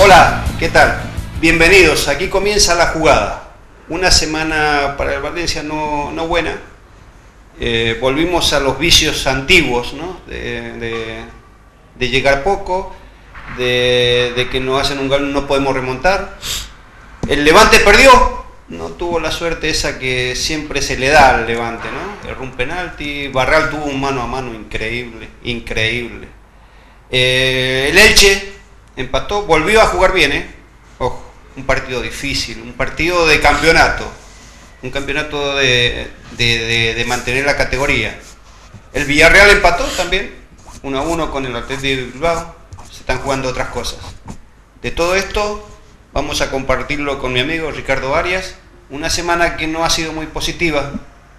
Hola, ¿qué tal? Bienvenidos, aquí comienza la jugada. Una semana para el Valencia no buena. Volvimos a los vicios antiguos, ¿no? De llegar poco, de que nos hacen un gol no podemos remontar. El Levante perdió, no tuvo la suerte esa que siempre se le da al Levante, ¿no? Erró un penalti, Barral tuvo un mano a mano increíble. El Elche empató, volvió a jugar bien, Ojo, un partido difícil, un partido de campeonato, un campeonato de mantener la categoría. El Villarreal empató también, 1-1 con el Athletic de Bilbao, se están jugando otras cosas. De todo esto vamos a compartirlo con mi amigo Ricardo Arias, una semana que no ha sido muy positiva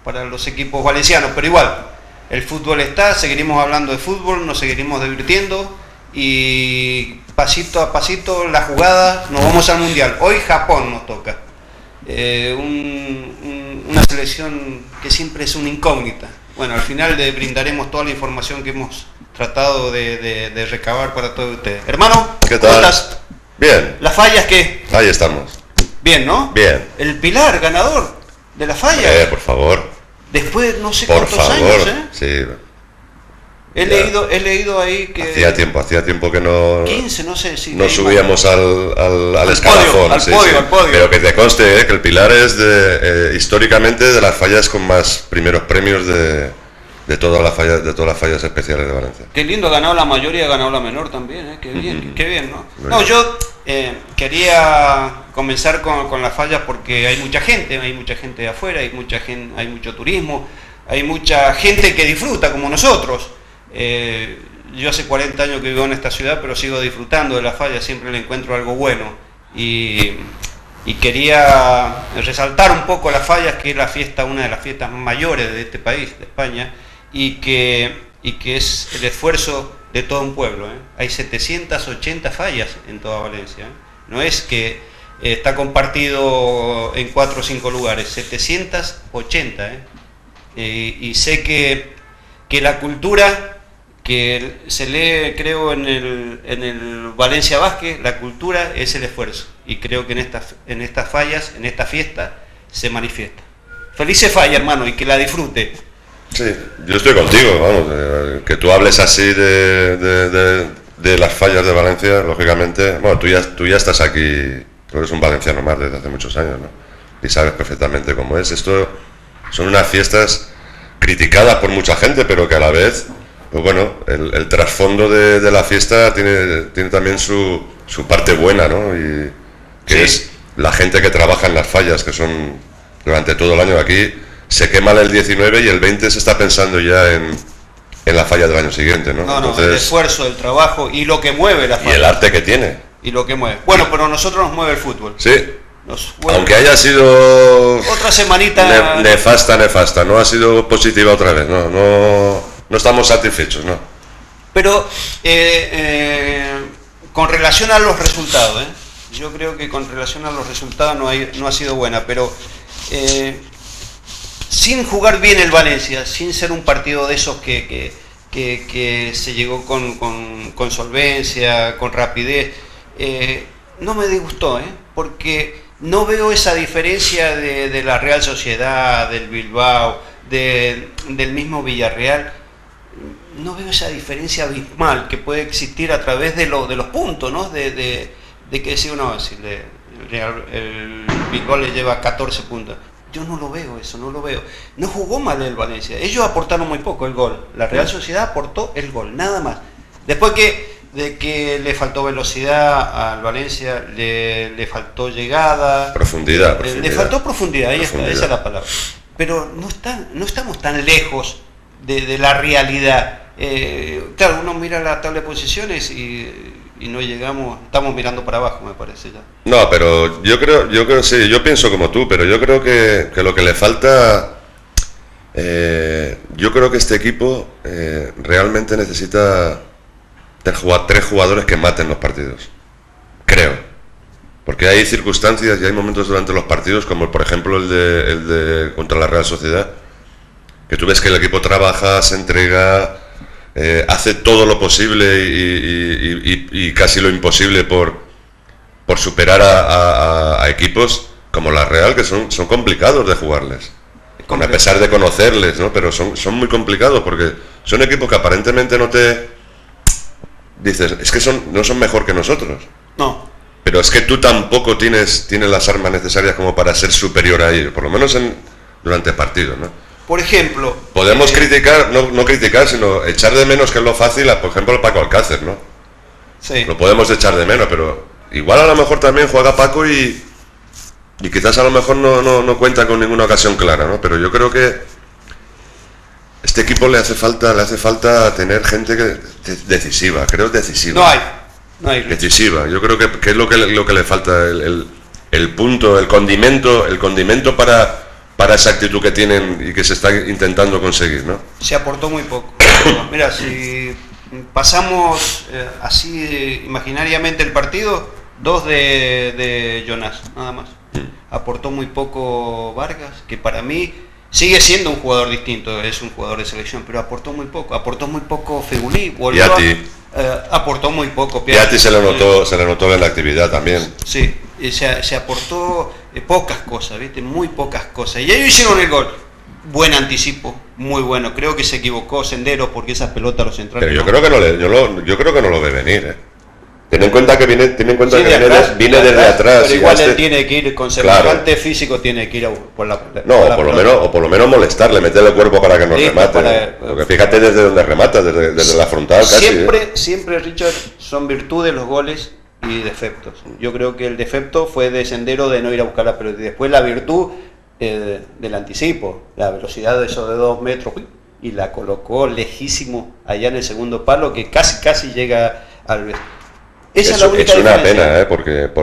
para los equipos valencianos, pero igual, el fútbol está, seguiremos hablando de fútbol, nos seguiremos divirtiendo y pasito a pasito la jugada, nos vamos al Mundial. Hoy Japón nos toca, una selección que siempre es una incógnita. Bueno, al final le brindaremos toda la información que hemos tratado de recabar para todos ustedes. Hermano, ¿qué tal? ¿Cómo estás? Bien. ¿Las fallas qué? Ahí estamos. Bien, ¿no? Bien. El Pilar, ganador de la falla. Por favor. Después de no sé Por cuántos favor. años, Sí. He leído ahí que... Hacía tiempo que no... 15, no sé si... No subíamos al escalafón. Al podio. Pero que te conste, que el Pilar es históricamente de las fallas con más primeros premios de todas las fallas especiales de Valencia. Qué lindo, ha ganado la mayoría, ha ganado la menor también, Qué bien, ¿no? No, yo quería comenzar con las fallas porque hay mucha gente de afuera, hay mucho turismo, hay mucha gente que disfruta como nosotros. Yo hace 40 años que vivo en esta ciudad, pero sigo disfrutando de la falla, siempre le encuentro algo bueno y quería resaltar un poco las fallas, que es la fiesta, una de las fiestas mayores de este país, de España, y que es el esfuerzo de todo un pueblo, Hay 780 fallas en toda Valencia, No es que está compartido en 4 o 5 lugares, 780, y sé que la cultura que se lee, creo, en el Valencia Basket, la cultura es el esfuerzo, y creo que en estas fallas, en esta fiesta, se manifiesta. Felices fallas, hermano, y que la disfrute. Sí, yo estoy contigo, vamos, que tú hables así de las fallas de Valencia, lógicamente, bueno, tú ya estás aquí, tú eres un valenciano más desde hace muchos años, ¿no? Y sabes perfectamente cómo es. Esto son unas fiestas criticadas por mucha gente, pero que a la vez, pues bueno, el trasfondo de la fiesta tiene también su parte buena, ¿no? Y que sí, es la gente que trabaja en las fallas, que son durante todo el año aquí, se quema el 19 y el 20 se está pensando ya en la falla del año siguiente, ¿no? Entonces, el esfuerzo, el trabajo y lo que mueve la falla. Y el arte que tiene. Y lo que mueve. Bueno, pero a nosotros nos mueve el fútbol. Sí. Aunque haya sido otra semanita nefasta, no ha sido positiva otra vez, no estamos satisfechos, ¿no? Pero con relación a los resultados, yo creo que con relación a los resultados no ha sido buena, pero sin jugar bien el Valencia, sin ser un partido de esos que se llegó con solvencia, con rapidez, no me disgustó, porque no veo esa diferencia de la Real Sociedad, del Bilbao, del mismo Villarreal. No veo esa diferencia abismal que puede existir a través de los puntos, ¿no? De que si uno, si el Bilbao le lleva 14 puntos. Yo no lo veo eso, no lo veo. No jugó mal el Valencia. Ellos aportaron muy poco el gol. La Real Sociedad aportó el gol, nada más. Después de que le faltó velocidad al Valencia, le faltó llegada. Profundidad. Le faltó profundidad, ahí está, esa es la palabra. Pero no estamos tan lejos de la realidad. Claro, uno mira la tabla de posiciones y no llegamos, estamos mirando para abajo, me parece ya. No, pero yo creo sí, yo pienso como tú, pero yo creo que lo que le falta, yo creo que este equipo realmente necesita 3 jugadores que maten los partidos, creo, porque hay circunstancias y hay momentos durante los partidos, como por ejemplo el de contra la Real Sociedad, que tú ves que el equipo trabaja, se entrega, hace todo lo posible y casi lo imposible por por superar a equipos como la Real, que son complicados de jugarles. A pesar de conocerles, ¿no? Pero son muy complicados porque son equipos que aparentemente no te... Dices, es que no son mejor que nosotros. No. Pero es que tú tampoco tienes las armas necesarias como para ser superior a ellos, por lo menos durante partidos, ¿no? Por ejemplo... Podemos criticar, no criticar, sino echar de menos, que es lo fácil, por ejemplo, el Paco Alcácer, ¿no? Sí. Lo podemos echar de menos, pero igual a lo mejor también juega Paco y quizás a lo mejor no cuenta con ninguna ocasión clara, ¿no? Pero yo creo que este equipo le hace falta tener gente decisiva, creo decisiva. No hay. Decisiva. Yo creo que es lo que le falta, el punto, el condimento para esa actitud que tienen y que se está intentando conseguir, ¿no? Se aportó muy poco. Mira, si pasamos así imaginariamente el partido, 2 de Jonás, nada más. Aportó muy poco Vargas, que para mí sigue siendo un jugador distinto, es un jugador de selección, pero aportó muy poco Fegulí, aportó muy poco Piatti se le notó en la actividad también. Sí, se aportó pocas cosas, ¿viste? Muy pocas cosas, y ellos hicieron el gol. Buen anticipo, muy bueno. Creo que se equivocó Sendero porque esas pelotas los centrales. Pero yo creo que no lo ve venir, Ten en cuenta que viene desde atrás. Pero igual él tiene que ir con semejante físico, tiene que ir por la por lo menos molestarle, meterle el cuerpo para que no remate. Porque fíjate desde donde remata, desde la frontal casi. Siempre, Richard, son virtudes los goles y defectos. Yo creo que el defecto fue de Sendero de no ir a buscar la pelota. Y después la virtud del anticipo, la velocidad de esos de 2 metros, y la colocó lejísimo allá en el segundo palo, que casi llega al... Esa es la única una diferencia. pena,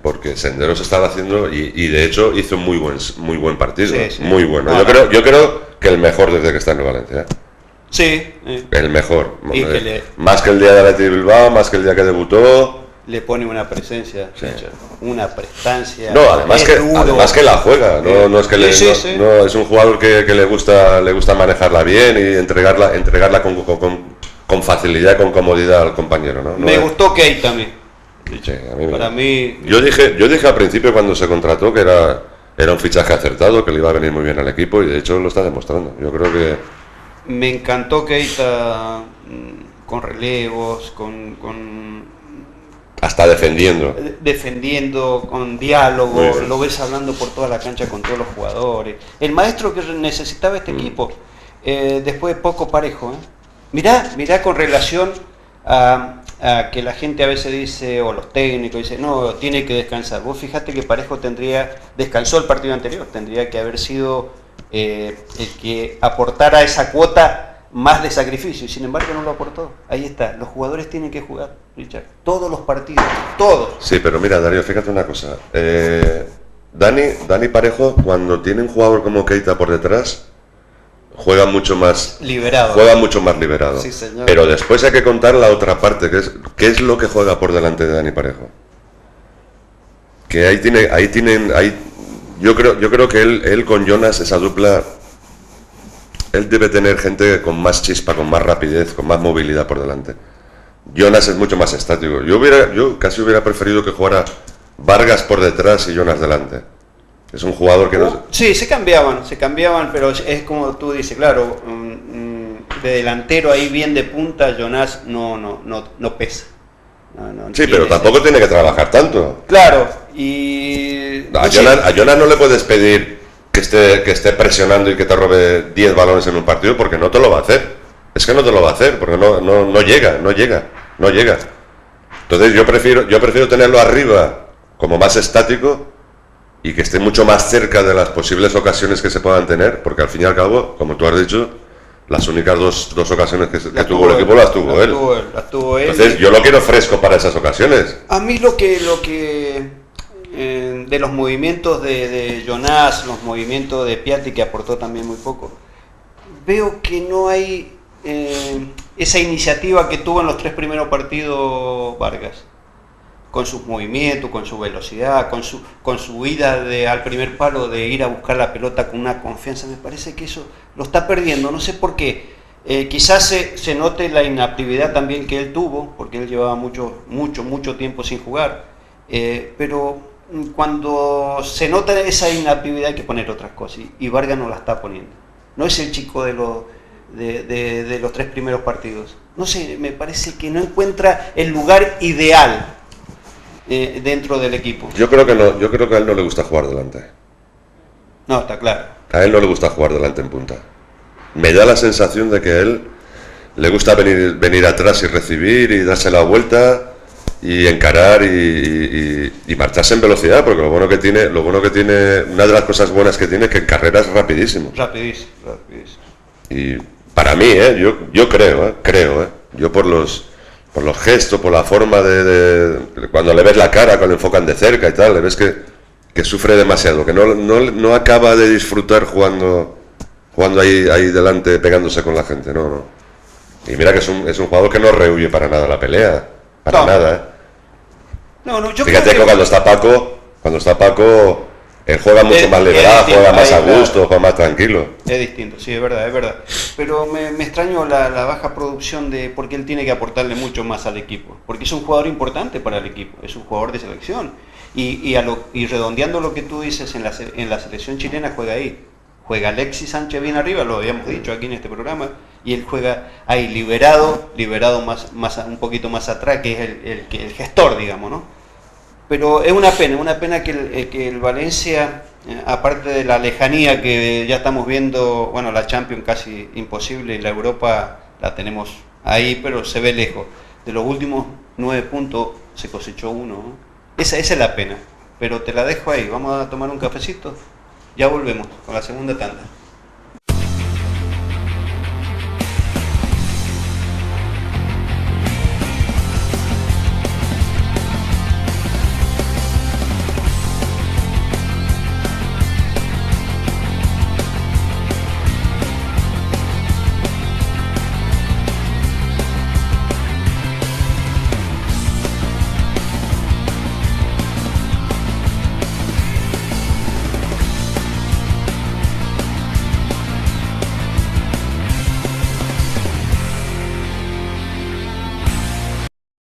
porque Sendero se estaba haciendo y de hecho hizo muy buen partido, Sí. muy bueno. Yo creo que el mejor desde que está en el Valencia. Sí. El mejor. Y más que el día de Athletic Bilbao, más que el día que debutó. Le pone una presencia, una prestancia. No, además que la juega, no es que no es un jugador que le gusta manejarla bien y entregarla con facilidad, con comodidad al compañero, ¿no? Me gustó Keita a mí. Sí, para mí. Yo dije al principio cuando se contrató que era un fichaje acertado, que le iba a venir muy bien al equipo y de hecho lo está demostrando. Yo creo que me encantó Keita con relevos, con hasta defendiendo, con diálogo, lo ves hablando por toda la cancha con todos los jugadores. El maestro que necesitaba este equipo, después de poco Parejo, Mirá con relación a que la gente a veces dice, o los técnicos dicen, no, tiene que descansar. Vos fijate que Parejo descansó el partido anterior, tendría que haber sido el que aportara esa cuota más de sacrificio, y sin embargo no lo aportó. Ahí está, los jugadores tienen que jugar, Richard, todos los partidos, todos. Sí, pero mira, Darío, fíjate una cosa. Dani Parejo, cuando tiene un jugador como Keita por detrás, juega mucho más liberado. Sí, señor. Pero después hay que contar la otra parte, que es qué es lo que juega por delante de Dani Parejo. Que yo creo que él con Jonas, esa dupla, él debe tener gente con más chispa, con más rapidez, con más movilidad por delante. Jonas es mucho más estático. Yo casi hubiera preferido que jugara Vargas por detrás y Jonas delante. Es un jugador que no... Sí, se cambiaban, pero es como tú dices, claro, de delantero ahí bien de punta, Jonás no pesa. Sí, pero tampoco tiene que trabajar tanto. Claro, y... A Jonas no le puedes pedir que esté presionando y que te robe 10 balones en un partido porque no te lo va a hacer. Es que no te lo va a hacer porque no llega. Entonces yo prefiero tenerlo arriba como más estático y que esté mucho más cerca de las posibles ocasiones que se puedan tener, porque al fin y al cabo, como tú has dicho, las únicas dos ocasiones que tuvo el equipo las tuvo él. Entonces yo lo quiero fresco para esas ocasiones. A mí lo que de los movimientos de Jonás, los movimientos de Piatti, que aportó también muy poco, veo que no hay esa iniciativa que tuvo en los 3 primeros partidos Vargas, con sus movimientos, con su velocidad, con su ida al primer palo, de ir a buscar la pelota con una confianza. Me parece que eso lo está perdiendo, no sé por qué. Quizás se note la inactividad también que él tuvo, porque él llevaba mucho tiempo sin jugar, Pero cuando se nota esa inactividad hay que poner otras cosas, y Vargas no la está poniendo. No es el chico de los 3 primeros partidos. No sé, me parece que no encuentra el lugar ideal dentro del equipo. Yo creo que no, yo creo que a él no le gusta jugar delante. No, está claro. A él no le gusta jugar delante en punta. Me da la sensación de que a él le gusta venir atrás y recibir y darse la vuelta y encarar y marcharse en velocidad, porque lo bueno que tiene, una de las cosas buenas que tiene es que en carrera es rapidísimo. Rapidísimo. Y para mí, yo creo, yo por los gestos, por la forma de cuando le ves la cara, cuando le enfocan de cerca y tal, le ves que sufre demasiado, que no acaba de disfrutar jugando ahí delante, pegándose con la gente, no. Y mira que es un jugador que no rehuye para nada la pelea, nada, Yo fíjate creo que cuando está Paco, él juega mucho más liberado, juega más a gusto, juega más tranquilo. Es distinto, sí, es verdad. Pero me extraño la baja producción porque él tiene que aportarle mucho más al equipo, porque es un jugador importante para el equipo, es un jugador de selección. Y redondeando lo que tú dices, en la selección chilena juega ahí. Juega Alexis Sánchez bien arriba, lo habíamos dicho aquí en este programa, y él juega ahí liberado más un poquito más atrás, que es el gestor, digamos, ¿no? Pero es una pena que el Valencia, aparte de la lejanía que ya estamos viendo, bueno, la Champions casi imposible, y la Europa la tenemos ahí, pero se ve lejos. De los últimos 9 puntos se cosechó 1, ¿no? Esa es la pena, pero te la dejo ahí. Vamos a tomar un cafecito, ya volvemos con la segunda tanda.